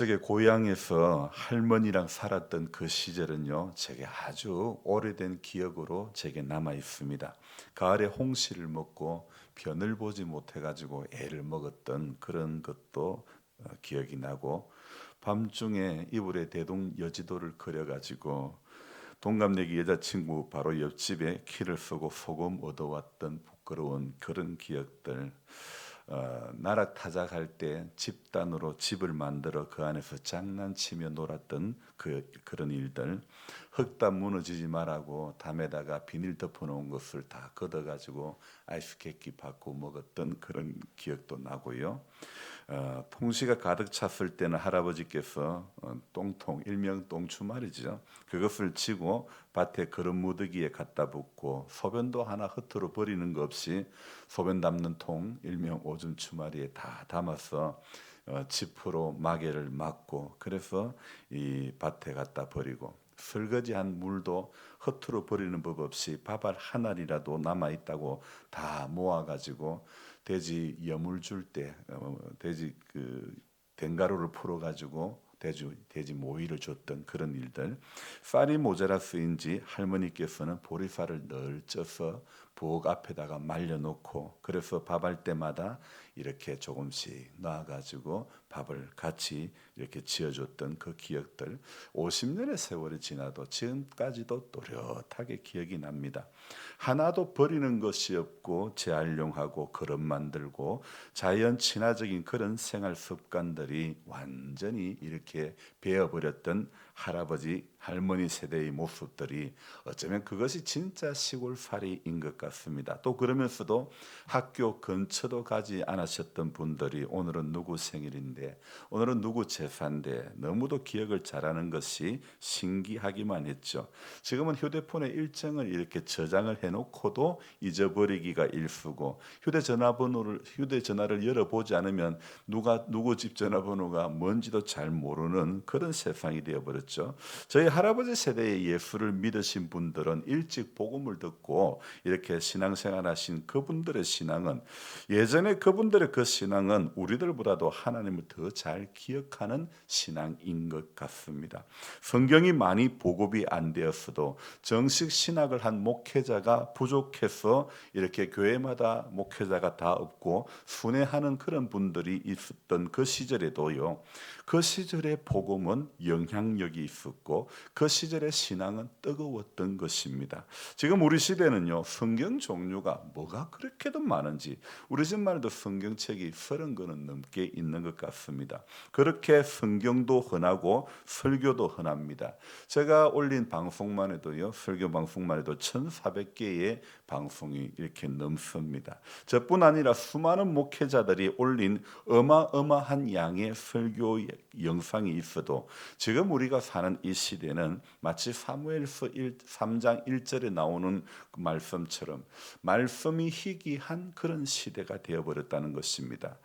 저게 고향에서 할머니랑 살았던 그 시절은요, 제게 아주 오래된 기억으로 제게 남아 있습니다. 가을에 홍시를 먹고 변을 보지 못해가지고 애를 먹었던 그런 것도 기억이 나고, 밤중에 이불에 대동 여지도를 그려가지고 동갑내기 여자친구 바로 옆집에 키를 쓰고 소금 얻어왔던 부끄러운 그런 기억들. 나락타작할 때 집단으로 집을 만들어 그 안에서 장난치며 놀았던 그런 일들. 흙담 무너지지 말라고 담에다가 비닐 덮어놓은 것을 다 걷어가지고 아이스케이크 받고 먹었던 그런 기억도 나고요. 통시가 가득 찼을 때는 할아버지께서 똥통, 일명 똥추말이죠. 그것을 치고 밭에 거름 무더기에 갖다 붓고 소변도 하나 허투루 버리는 것 없이 소변 담는 통, 일명 오줌 추마리에 다 담아서 지프로 마개를 막고, 그래서 이 밭에 갖다 버리고, 설거지한 물도 허투루 버리는 법 없이 밥알 한 알이라도 남아 있다고 다 모아가지고 돼지 여물 줄 때 돼지 그 댕가루를 풀어 가지고 돼지 모이를 줬던 그런 일들. 쌀이 모자라서인지 할머니께서는 보리쌀을 늘 쪄서 부엌 앞에다가 말려놓고, 그래서 밥할 때마다 이렇게 조금씩 놔가지고 밥을 같이 이렇게 지어줬던 그 기억들. 50년의 세월이 지나도 지금까지도 또렷하게 기억이 납니다. 하나도 버리는 것이 없고 재활용하고 그릇 만들고 자연 친화적인 그런 생활 습관들이 완전히 이렇게 베어버렸던 할아버지 할머니 세대의 모습들이, 어쩌면 그것이 진짜 시골살이인 것 같습니다. 또 그러면서도 학교 근처도 가지 않으셨던 분들이 오늘은 누구 생일인데, 오늘은 누구 제사인데 너무도 기억을 잘하는 것이 신기하기만 했죠. 지금은 휴대폰에 일정을 이렇게 저장을 해놓고도 잊어버리기가 일쑤고, 휴대전화를 열어보지 않으면 누구 집 전화번호가 뭔지도 잘 모르는 그런 세상이 되어버렸죠. 저희 할아버지 세대의 예수를 믿으신 분들은 일찍 복음을 듣고 이렇게 신앙생활하신 그분들의 신앙은, 예전에 그분들의 그 신앙은 우리들보다도 하나님을 더 잘 기억하는 신앙인 것 같습니다. 성경이 많이 보급이 안 되었어도 정식 신학을 한 목회자가 부족해서 이렇게 교회마다 목회자가 다 없고 순회하는 그런 분들이 있었던 그 시절에도요, 그 시절의 복음은 영향력이 있었고 그 시절의 신앙은 뜨거웠던 것입니다. 지금 우리 시대는요, 성경 종류가 뭐가 그렇게도 많은지, 우리 집만 해도 성경책이 30권은 넘게 있는 것 같습니다. 그렇게 성경도 흔하고 설교도 흔합니다. 제가 올린 방송만 해도요, 설교 방송만 해도 1,400개의 방송이 이렇게 넘습니다. 저뿐 아니라 수많은 목회자들이 올린 어마어마한 양의 설교 영상이 있어도, 지금 우리가 사는 이 시대는 마치 사무엘서 3장 1절에 나오는 그 말씀처럼 말씀이 희귀한 그런 시대가 되어버렸다는 것입니다.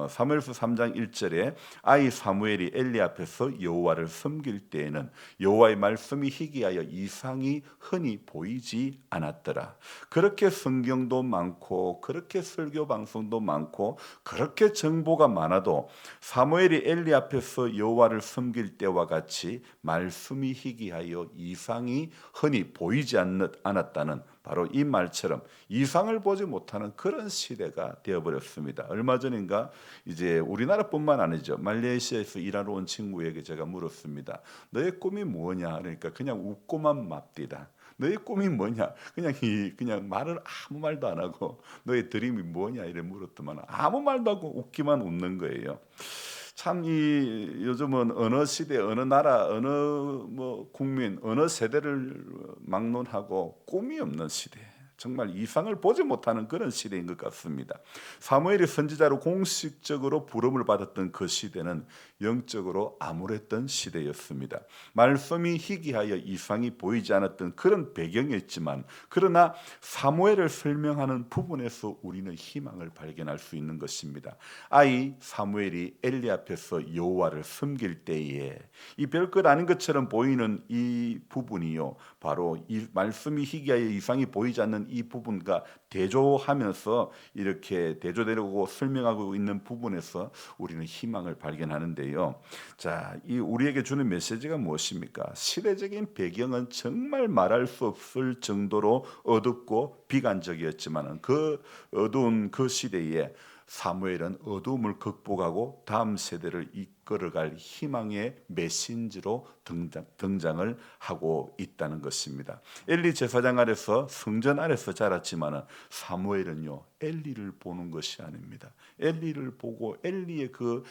사무엘서 3장 1절에 아이 사무엘이 엘리 앞에서 여호와를 섬길 때에는 여호와의 말씀이 희귀하여 이상이 흔히 보이지 않았더라. 그렇게 성경도 많고 그렇게 설교 방송도 많고 그렇게 정보가 많아도 사무엘이 엘리 앞에서 여호와를 섬길 때와 같이 말씀이 희귀하여 이상이 흔히 보이지 않았다는, 바로 이 말처럼 이상을 보지 못하는 그런 시대가 되어버렸습니다. 얼마 전인가 이제 우리나라뿐만 아니죠, 말레이시아에서 일하러 온 친구에게 제가 물었습니다. 너의 꿈이 뭐냐? 그러니까 그냥 웃고만 맙디다. 너의 꿈이 뭐냐? 그냥 말을 아무 말도 안 하고 너의 드림이 뭐냐 이래 물었더만 아무 말도 하고 웃기만 웃는 거예요. 참 이 요즘은 어느 시대, 어느 나라, 어느 국민, 어느 세대를 막론하고 꿈이 없는 시대, 정말 이상을 보지 못하는 그런 시대인 것 같습니다. 사무엘이 선지자로 공식적으로 부름을 받았던 그 시대는 영적으로 암울했던 시대였습니다. 말씀이 희귀하여 이상이 보이지 않았던 그런 배경이었지만, 그러나 사무엘을 설명하는 부분에서 우리는 희망을 발견할 수 있는 것입니다. 아이 사무엘이 엘리 앞에서 여호와를 섬길 때에 이 별것 아닌 것처럼 보이는 이 부분이요, 바로 이 말씀이 희귀하여 이상이 보이지 않는 이 부분과 대조하면서 이렇게 대조되고 설명하고 있는 부분에서 우리는 희망을 발견하는데요. 자, 이 우리에게 주는 메시지가 무엇입니까? 시대적인 배경은 정말 말할 수 없을 정도로 어둡고 비관적이었지만은 그 어두운 그 시대에 사무엘은 어두움을 극복하고 다음 세대를 이끌어갈 희망의 메신저로 등장을 하고 있다는 것입니다. 엘리 제사장 아래서 성전 아래서 자랐지만은 사무엘은요 엘리를 보는 것이 아닙니다. 엘리를 보고 엘리의 그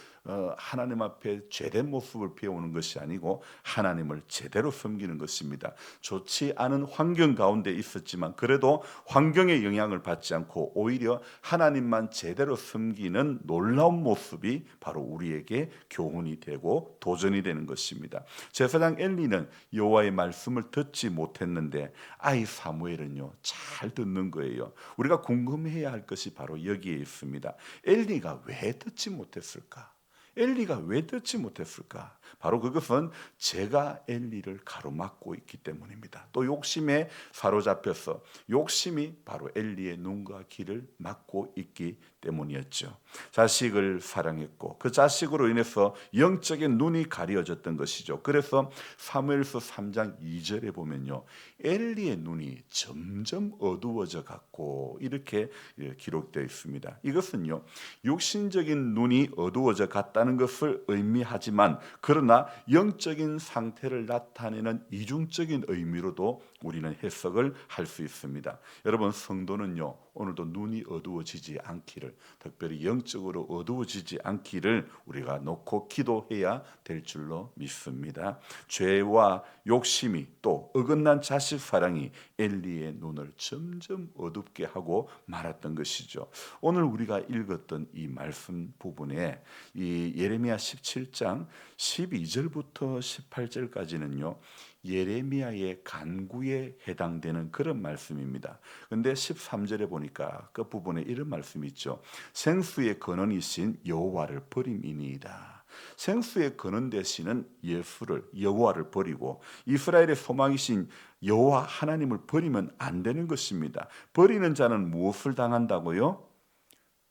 하나님 앞에 죄된 모습을 배우는 것이 아니고 하나님을 제대로 섬기는 것입니다. 좋지 않은 환경 가운데 있었지만 그래도 환경의 영향을 받지 않고 오히려 하나님만 제대로 섬기는 놀라운 모습이 바로 우리에게 교훈이 되고 도전이 되는 것입니다. 제사장 엘리는 여호와의 말씀을 듣지 못했는데 아이 사무엘은요 잘 듣는 거예요. 우리가 궁금해야 할 것이 바로 여기에 있습니다. 엘리가 왜 듣지 못했을까? 엘리가 왜 듣지 못했을까? 바로 그것은 제가 엘리를 가로막고 있기 때문입니다. 또 욕심에 사로잡혀서 욕심이 바로 엘리의 눈과 귀를 막고 있기 때문이었죠. 자식을 사랑했고 그 자식으로 인해서 영적인 눈이 가려졌던 것이죠. 그래서 사무엘서 3장 2절에 보면요. 엘리의 눈이 점점 어두워져 갔고 이렇게 기록되어 있습니다. 이것은요. 육신적인 눈이 어두워져 갔다는 것을 의미하지만 그러나 영적인 상태를 나타내는 이중적인 의미로도 우리는 해석을 할 수 있습니다. 여러분 성도는요. 오늘도 눈이 어두워지지 않기를 특별히 영적으로 어두워지지 않기를 우리가 놓고 기도해야 될 줄로 믿습니다. 죄와 욕심이 또 어긋난 자식 사랑이 엘리의 눈을 점점 어둡게 하고 말았던 것이죠. 오늘 우리가 읽었던 이 말씀 부분에 이 예레미야 17장 12절부터 18절까지는요. 예레미야의 간구에 해당되는 그런 말씀입니다. 그런데 13절에 보니까 그 부분에 이런 말씀이 있죠. 생수의 근원이신 여호와를 버림이니이다. 생수의 근원 되시는 예수를 여호와를 버리고 이스라엘의 소망이신 여호와 하나님을 버리면 안 되는 것입니다. 버리는 자는 무엇을 당한다고요?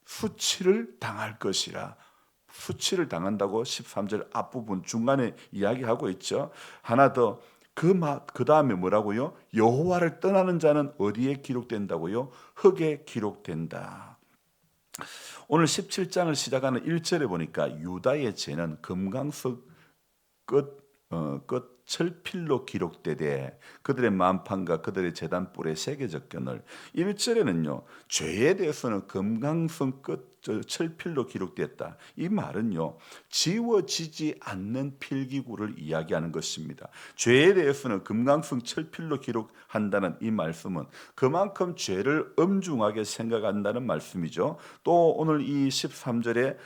수치를 당할 것이라. 수치를 당한다고 13절 앞부분 중간에 이야기하고 있죠. 하나 더 그 다음에 뭐라고요? 여호와를 떠나는 자는 어디에 기록된다고요? 흙에 기록된다. 오늘 17장을 시작하는 1절에 보니까 유다의 죄는 금강석 끝 철필로 기록되되 그들의 만판과 그들의 제단불의 세계적 견을 1절에는요 죄에 대해서는 금강석 끝 철필로 기록됐다. 이 말은요 지워지지 않는 필기구를 이야기하는 것입니다. 죄에 대해서는 금강석 철필로 기록한다는 이 말씀은 그만큼 죄를 엄중하게 생각한다는 말씀이죠. 또 오늘 이 13절에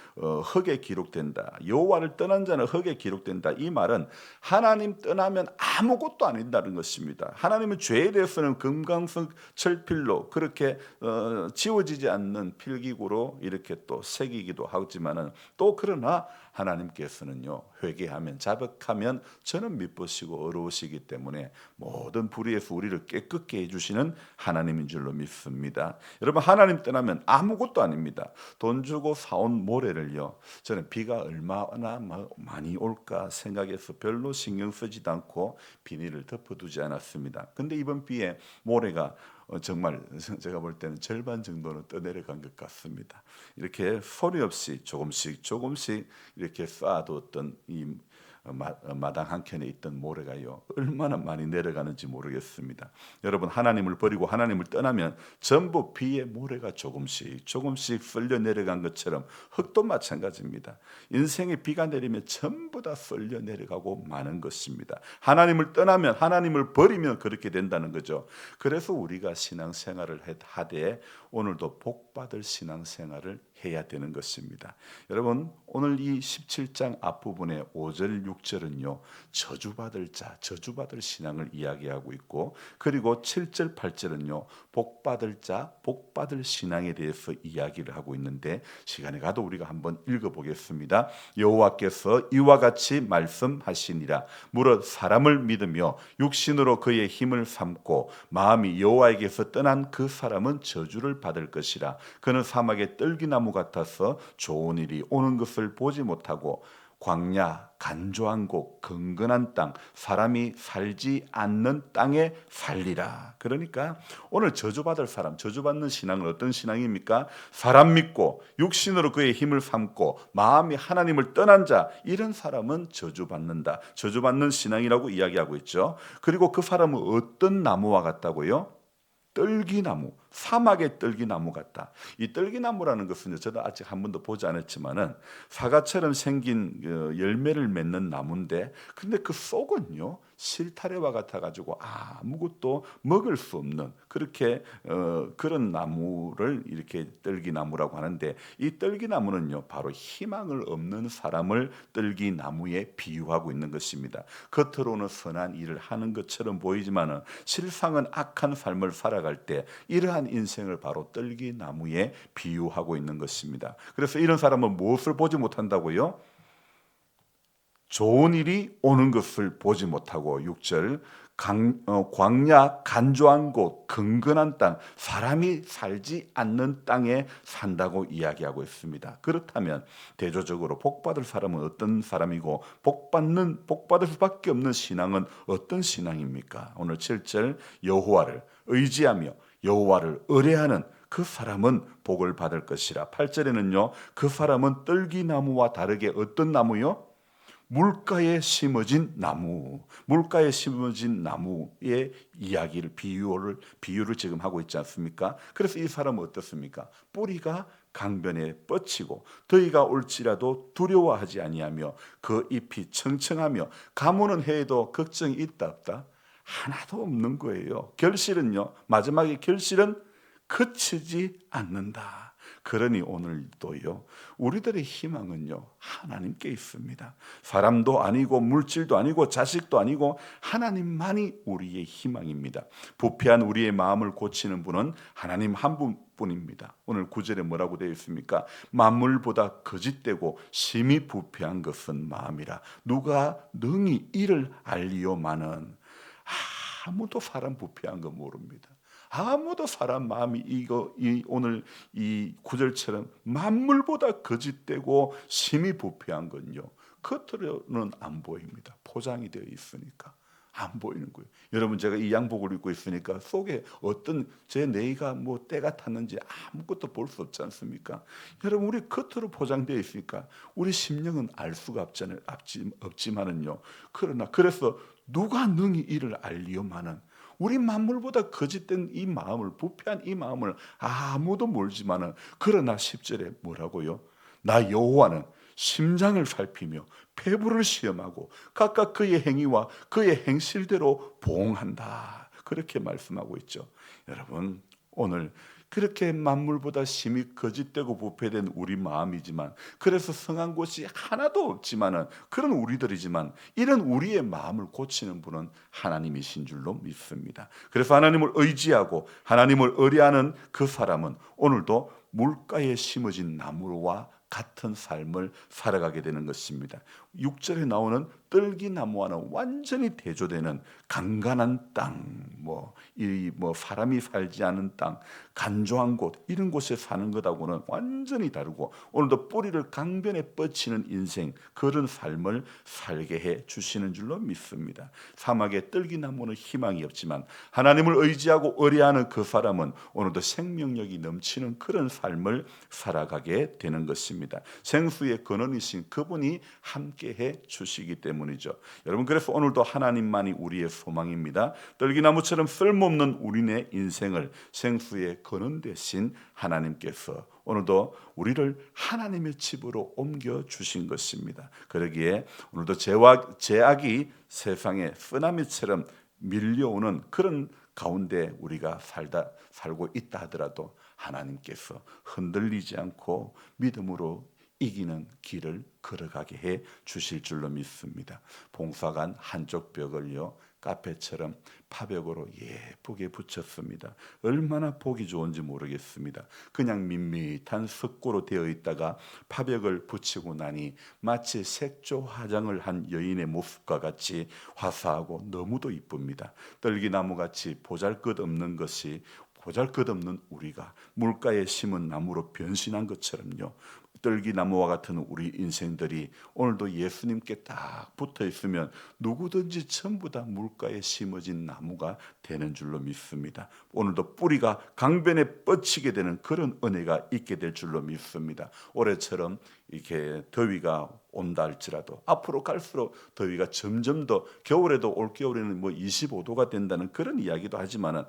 흙에 기록된다. 여호와를 떠난 자는 흙에 기록된다. 이 말은 하나님 떠나면 아무것도 아닌다는 것입니다. 하나님은 죄에 대해서는 금강석 철필로 그렇게 지워지지 않는 필기구로 이렇게 또 새기기도 하지만은 또 그러나 하나님께서는요 회개하면 자백하면 저는 미쁘시고 어려우시기 때문에 모든 불의에서 우리를 깨끗게 해주시는 하나님인 줄로 믿습니다. 여러분 하나님 떠나면 아무것도 아닙니다. 돈 주고 사온 모래를요 저는 비가 얼마나 많이 올까 생각해서 별로 신경 쓰지도 않고 비닐을 덮어두지 않았습니다. 근데 이번 비에 모래가 정말 제가 볼 때는 절반 정도는 떠내려간 것 같습니다. 이렇게 소리 없이 조금씩 이렇게 쌓아뒀던 이 마당 한켠에 있던 모래가요 얼마나 많이 내려가는지 모르겠습니다. 여러분 하나님을 버리고 하나님을 떠나면 전부 비의 모래가 조금씩 썰려 내려간 것처럼 흙도 마찬가지입니다. 인생에 비가 내리면 전부 다 썰려 내려가고 마는 것입니다. 하나님을 떠나면 하나님을 버리면 그렇게 된다는 거죠. 그래서 우리가 신앙생활을 하되 오늘도 복받을 신앙생활을 해야 되는 것입니다. 여러분, 오늘 이 17장 앞부분의 5절 6절은요 저주받을 자, 저주받을 신앙을 이야기하고 있고, 그리고 7절 8절은요 복받을 자, 복받을 신앙에 대해서 이야기를 하고 있는데, 시간이 가도 우리가 한번 읽어보겠습니다. 여호와께서 이와 같이 말씀하시니라. 무릇 사람을 믿으며 육신으로 그의 힘을 삼고 마음이 여호와에게서 떠난 그 사람은 저주를 받을 것이라. 그는 사막의 떨기나무 같아서 좋은 일이 오는 것을 보지 못하고 광야, 간조한 곳, 건건한 땅, 사람이 살지 않는 땅에 살리라. 그러니까 오늘 저주받을 사람, 저주받는 신앙은 어떤 신앙입니까? 사람 믿고 육신으로 그의 힘을 삼고 마음이 하나님을 떠난 자, 이런 사람은 저주받는다. 저주받는 신앙이라고 이야기하고 있죠. 그리고 그 사람은 어떤 나무와 같다고요? 떨기나무, 사막의 떨기나무 같다. 이 떨기나무라는 것은 저도 아직 한 번도 보지 않았지만은 사과처럼 생긴 열매를 맺는 나무인데, 근데 그 속은요 실타래와 같아가지고 아무것도 먹을 수 없는 그렇게 그런 나무를 이렇게 떨기나무라고 하는데, 이 떨기나무는요 바로 희망을 없는 사람을 떨기나무에 비유하고 있는 것입니다. 겉으로는 선한 일을 하는 것처럼 보이지만은 실상은 악한 삶을 살아갈 때 이러한 인생을 바로 떨기나무에 비유하고 있는 것입니다. 그래서 이런 사람은 무엇을 보지 못한다고요? 좋은 일이 오는 것을 보지 못하고, 6절 광야, 간조한 곳, 건건한 땅, 사람이 살지 않는 땅에 산다고 이야기하고 있습니다. 그렇다면 대조적으로 복받을 사람은 어떤 사람이고, 복받을 수밖에 없는 신앙은 어떤 신앙입니까? 오늘 7절 여호와를 의지하며 여호와를 의뢰하는 그 사람은 복을 받을 것이라. 8절에는요 그 사람은 떨기나무와 다르게 어떤 나무요? 물가에 심어진 나무, 물가에 심어진 나무의 이야기를 비유를 지금 하고 있지 않습니까? 그래서 이 사람은 어떻습니까? 뿌리가 강변에 뻗치고 더위가 올지라도 두려워하지 아니하며 그 잎이 청청하며 가무는 해에도 걱정이 있다 없다? 하나도 없는 거예요. 결실은요, 마지막에 결실은 그치지 않는다. 그러니 오늘도요 우리들의 희망은요 하나님께 있습니다. 사람도 아니고 물질도 아니고 자식도 아니고 하나님만이 우리의 희망입니다. 부패한 우리의 마음을 고치는 분은 하나님 한 분뿐입니다. 오늘 9절에 뭐라고 되어 있습니까? 만물보다 거짓되고 심히 부패한 것은 마음이라. 누가 능히 이를 알리오마는. 아무도 사람 부패한 거 모릅니다. 아무도 사람 마음이 오늘 이 구절처럼 만물보다 거짓되고 심히 부패한 건요 겉으로는 안 보입니다. 포장이 되어 있으니까 안 보이는 거예요. 여러분, 제가 이 양복을 입고 있으니까 속에 어떤 제 내가 뭐 때가 탔는지 아무것도 볼 수 없지 않습니까? 여러분, 우리 겉으로 포장되어 있으니까 우리 심령은 알 수가 없지만은요. 그래서 누가 능히 이를 알리오마는, 우리 만물보다 거짓된 이 마음을, 부패한 이 마음을 아무도 모르지만은, 그러나 10절에 뭐라고요? 나 여호와는 심장을 살피며 폐부를 시험하고 각각 그의 행위와 그의 행실대로 보응한다. 그렇게 말씀하고 있죠. 여러분, 오늘 그렇게 만물보다 심히 거짓되고 부패된 우리 마음이지만, 그래서 성한 곳이 하나도 없지만은 그런 우리들이지만, 이런 우리의 마음을 고치는 분은 하나님이신 줄로 믿습니다. 그래서 하나님을 의지하고 하나님을 의뢰하는 그 사람은 오늘도 물가에 심어진 나무와 같은 삶을 살아가게 되는 것입니다. 6절에 나오는 떨기나무와는 완전히 대조되는 간간한 땅, 사람이 살지 않은 땅, 간조한 곳, 이런 곳에 사는 것하고는 완전히 다르고, 오늘도 뿌리를 강변에 뻗치는 인생, 그런 삶을 살게 해 주시는 줄로 믿습니다. 사막의 떨기나무는 희망이 없지만 하나님을 의지하고 의뢰하는 그 사람은 오늘도 생명력이 넘치는 그런 삶을 살아가게 되는 것입니다. 생수의 근원이신 그분이 함께해 주시기 때문이죠. 여러분, 그래서 오늘도 하나님만이 우리의 소망입니다. 떨기나무처럼 쓸모없는 우리네 인생을 생수의 근원 되신 하나님께서 오늘도 우리를 하나님의 집으로 옮겨 주신 것입니다. 그러기에 오늘도 죄악이 세상에 쓰나미처럼 밀려오는 그런 가운데 우리가 살고 있다 하더라도 하나님께서 흔들리지 않고 믿음으로 이기는 길을 걸어가게 해 주실 줄로 믿습니다. 봉사관 한쪽 벽을요 카페처럼 파벽으로 예쁘게 붙였습니다. 얼마나 보기 좋은지 모르겠습니다. 그냥 밋밋한 석고로 되어 있다가 파벽을 붙이고 나니 마치 색조 화장을 한 여인의 모습과 같이 화사하고 너무도 이쁩니다. 떨기나무같이 보잘것없는 것이 보잘것없는 우리가 물가에 심은 나무로 변신한 것처럼요. 떨기나무와 같은 우리 인생들이 오늘도 예수님께 딱 붙어 있으면 누구든지 전부 다 물가에 심어진 나무가 되는 줄로 믿습니다. 오늘도 뿌리가 강변에 뻗치게 되는 그런 은혜가 있게 될 줄로 믿습니다. 올해처럼 이렇게 더위가 온다 할지라도 앞으로 갈수록 더위가 점점 더 겨울에도 올 겨울에는 25도가 된다는 그런 이야기도 하지만은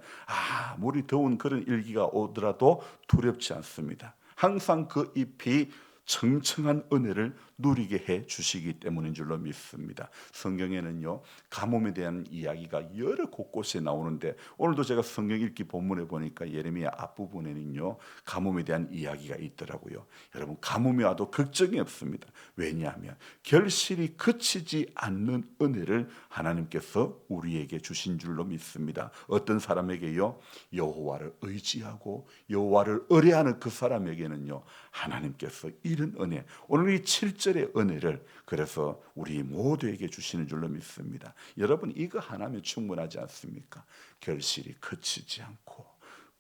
아무리 더운 그런 일기가 오더라도 두렵지 않습니다. 항상 그 잎이 청청한 은혜를 누리게 해 주시기 때문인 줄로 믿습니다. 성경에는요 가뭄에 대한 이야기가 여러 곳곳에 나오는데 오늘도 제가 성경 읽기 본문에 보니까 예레미야 앞부분에는요 가뭄에 대한 이야기가 있더라고요. 여러분 가뭄이 와도 걱정이 없습니다. 왜냐하면 결실이 그치지 않는 은혜를 하나님께서 우리에게 주신 줄로 믿습니다. 어떤 사람에게요 여호와를 의지하고 여호와를 의뢰하는 그 사람에게는요 하나님께서 이런 은혜, 오늘 이 7절의 은혜를 그래서 우리 모두에게 주시는 줄로 믿습니다. 여러분 이거 하나면 충분하지 않습니까? 결실이 그치지 않고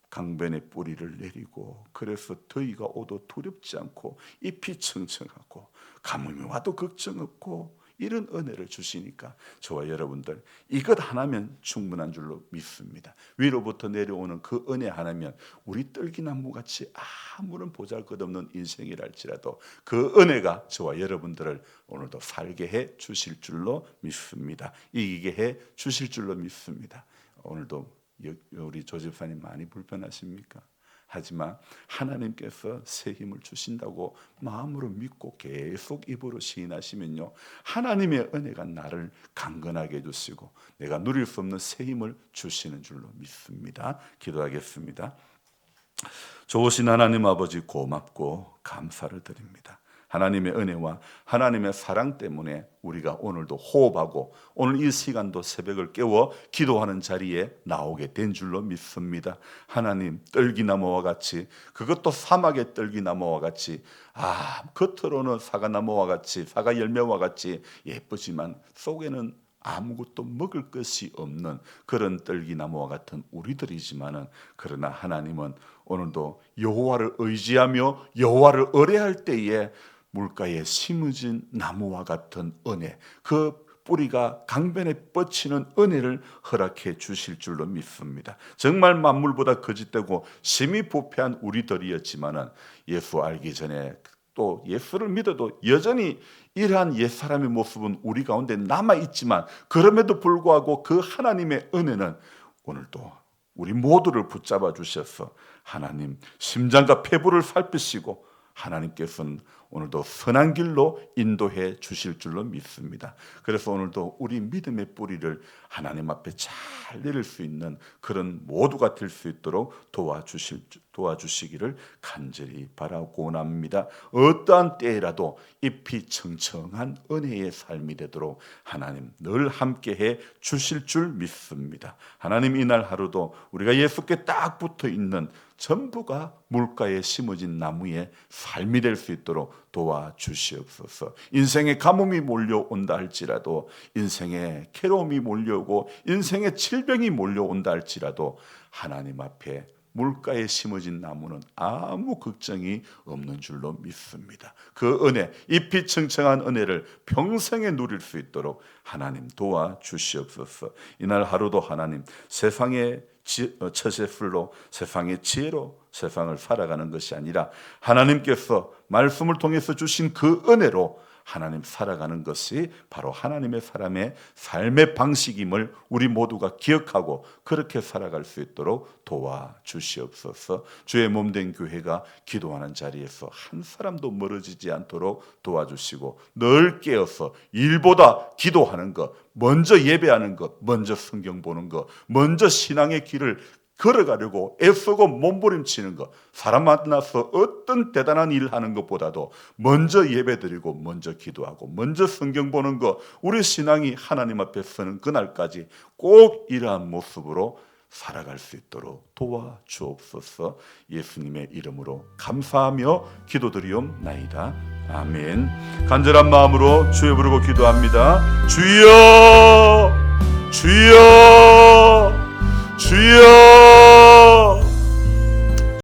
강변에 뿌리를 내리고 그래서 더위가 오도 두렵지 않고 잎이 청청하고 가뭄이 와도 걱정 없고 이런 은혜를 주시니까 저와 여러분들 이것 하나면 충분한 줄로 믿습니다. 위로부터 내려오는 그 은혜 하나면 우리 떨기나무같이 아무런 보잘것없는 인생이랄지라도 그 은혜가 저와 여러분들을 오늘도 살게 해 주실 줄로 믿습니다. 이기게 해 주실 줄로 믿습니다. 오늘도 우리 조 집사님 많이 불편하십니까? 하지만 하나님께서 새 힘을 주신다고 마음으로 믿고 계속 입으로 시인하시면요 하나님의 은혜가 나를 강건하게 해주시고 내가 누릴 수 없는 새 힘을 주시는 줄로 믿습니다. 기도하겠습니다. 좋으신 하나님 아버지 고맙고 감사를 드립니다. 하나님의 은혜와 하나님의 사랑 때문에 우리가 오늘도 호흡하고 오늘 이 시간도 새벽을 깨워 기도하는 자리에 나오게 된 줄로 믿습니다. 하나님 떨기나무와 같이 그것도 사막의 떨기나무와 같이 겉으로는 사과나무와 같이 사과 열매와 같이 예쁘지만 속에는 아무것도 먹을 것이 없는 그런 떨기나무와 같은 우리들이지만은 그러나 하나님은 오늘도 여호와를 의지하며 여호와를 의뢰할 때에 물가에 심어진 나무와 같은 은혜, 그 뿌리가 강변에 뻗치는 은혜를 허락해 주실 줄로 믿습니다. 정말 만물보다 거짓되고 심히 부패한 우리들이었지만은 예수 알기 전에 또 예수를 믿어도 여전히 이러한 옛사람의 모습은 우리 가운데 남아있지만 그럼에도 불구하고 그 하나님의 은혜는 오늘도 우리 모두를 붙잡아 주셔서 하나님 심장과 폐부를 살피시고 하나님께서는 오늘도 선한 길로 인도해 주실 줄로 믿습니다. 그래서 오늘도 우리 믿음의 뿌리를 하나님 앞에 잘 내릴 수 있는 그런 모두가 될 수 있도록 도와주시기를 간절히 바라고 원합니다. 어떠한 때라도 잎이 청청한 은혜의 삶이 되도록 하나님 늘 함께해 주실 줄 믿습니다. 하나님 이날 하루도 우리가 예수께 딱 붙어 있는 전부가 물가에 심어진 나무의 삶이 될 수 있도록 도와주시옵소서. 인생의 가뭄이 몰려온다 할지라도 인생의 괴로움이 몰려오고 인생의 질병이 몰려온다 할지라도 하나님 앞에 물가에 심어진 나무는 아무 걱정이 없는 줄로 믿습니다. 그 은혜, 잎이 청청한 은혜를 평생에 누릴 수 있도록 하나님 도와주시옵소서. 이날 하루도 하나님 세상의 처세술로 세상의 지혜로 세상을 살아가는 것이 아니라 하나님께서 말씀을 통해서 주신 그 은혜로 하나님 살아가는 것이 바로 하나님의 사람의 삶의 방식임을 우리 모두가 기억하고 그렇게 살아갈 수 있도록 도와주시옵소서. 주의 몸된 교회가 기도하는 자리에서 한 사람도 멀어지지 않도록 도와주시고 늘 깨어서 일보다 기도하는 것, 먼저 예배하는 것, 먼저 성경 보는 것, 먼저 신앙의 길을 걸어가려고 애쓰고 몸부림치는 것, 사람 만나서 어떤 대단한 일 하는 것보다도 먼저 예배드리고 먼저 기도하고 먼저 성경 보는 것, 우리 신앙이 하나님 앞에 서는 그날까지 꼭 이러한 모습으로 살아갈 수 있도록 도와주옵소서. 예수님의 이름으로 감사하며 기도드리옵나이다. 아멘. 간절한 마음으로 주여 부르고 기도합니다. 주여, 주여, 주여.